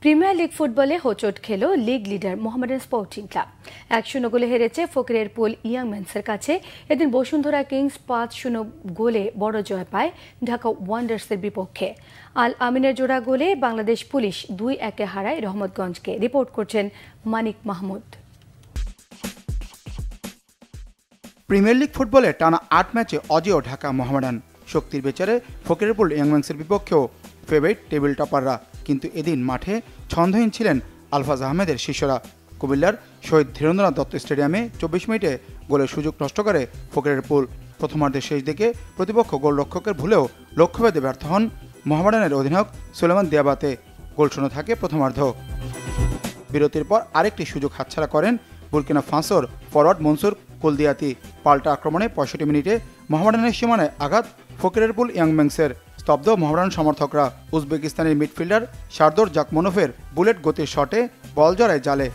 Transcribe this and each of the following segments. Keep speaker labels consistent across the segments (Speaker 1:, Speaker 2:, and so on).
Speaker 1: Premier league ফুটবলে হোঁচট খেল league leader Mohammedan sporting club. 1-0 গোলে হেরেছে ফকিরেরপুল ইয়াং মেন্সের কাছে। এদিন বসুন্ধরা কিংস 5-0 গোলে বড় জয় পায় ঢাকা ওয়ান্ডার্সের বিপক্ষে। আল আমিনের জোড়া গোলে বাংলাদেশ পুলিশ 2-1 হারায় রহমতগঞ্জকে। রিপোর্ট করছেন মানিক মাহমুদ।
Speaker 2: প্রিমিয়ার লিগ ফুটবলে টানা 8 ম্যাচে অজেয় ঢাকা মোহামেডান। শক্তির বিচারে ফকিরেরপুল ইয়াং মেন্সের বিপক্ষেও ফেভারিট টেবিল টপাররা, কিন্তু এদিন মাঠে ছন্দহীন ছিলেন আলফাজ আহমেদের শিষ্যরা। কুমিল্লার শহীদ ধীরেন্দ্রনাথ দত্ত স্টেডিয়ামে 24 মিনিটে গোলের সুযোগ নষ্ট করে ফকিরেরপুল। প্রথমার্ধের শেষ দিকে প্রতিপক্ষ গোলরক্ষকের ভুলেও লক্ষ্যভেদে ব্যর্থ হন মোহামেডানের অধিনায়ক সুলেমান দিয়াবাতে। গোলশূন্য থাকে প্রথমার্ধ। বিরতির পর আরেকটি সুযোগ হাতছাড়া করেন বুর্কিনা ফাসোর ফরওয়ার্ড মনসুর কুলদিয়াতি। পাল্টা আক্রমণে 65 মিনিটে মোহামেডানের সীমানায় আঘাত ফকিরেরপুল ইয়াং মেন্সের। স্তব্ধ মোহামেডান সমর্থকরা। উজবেকিস্তানের মিডফিল্ডার শারদোর জাকমনোভের বুলেট গতির শটে বল জড়ায় জালে।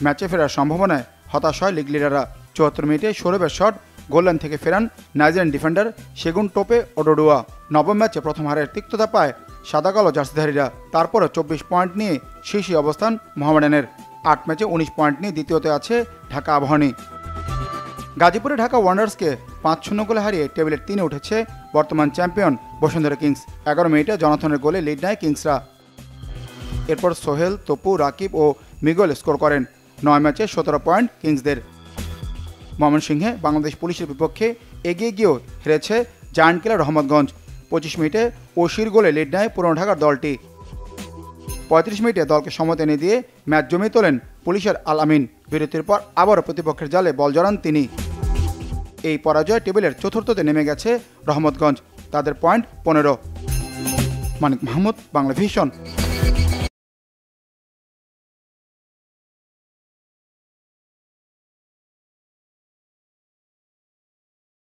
Speaker 2: ম্যাচে ফেরার সম্ভাবনায় হতাশ হয় লিগ লিডাররা। 74 মিনিটে সৌরভের শট গোললাইন থেকে ফেরান নাইজেরিয়ান ডিফেন্ডার সেগুন টোপে ওডোডুয়া। নবম ম্যাচে প্রথম হারের তিক্ততা পায় সাদা কালো জার্সিধারীরা। তারপরে 24 পয়েন্ট নিয়ে শীর্ষে অবস্থান মোহামেডানের। 8 ম্যাচে 19 পয়েন্ট নিয়ে দ্বিতীয়তে আছে ঢাকা আবাহনী। গাজীপুরে ঢাকা ওয়ান্ডার্সকে 5-0 গোলে হারিয়ে টেবিলের 3-এ উঠেছে বর্তমান চ্যাম্পিয়ন বসুন্ধরা কিংস। 11 মিনিটে জনাথনের গোলে লিড নেয় কিংসরা। এরপর সোহেল, তপু, রাকিব ও মিগল স্কোর করেন। 9 ম্যাচে 17 পয়েন্ট কিংসদের। ময়মনসিংহে বাংলাদেশ পুলিশের বিপক্ষে এগিয়ে গিয়েও হেরেছে জায়ান্ট কিলার রহমতগঞ্জ। 25 মিনিটে ওশির গোলে লিড নেয় পুরনো ঢাকার দলটি। 35 মিনিটে দলকে সমতা এনে দিয়ে ম্যাচ জমিয়ে তোলেন পুলিশের আল আমিন। বিরতির পর আবারও প্রতিপক্ষের জালে বল জড়ান তিনি। এই পরাজয় টেবিলের চতুর্থতে নেমে গেছে রহমতগঞ্জ। তাদের পয়েন্ট 15। মানিক মাহমুদ, বাংলা ভিশন।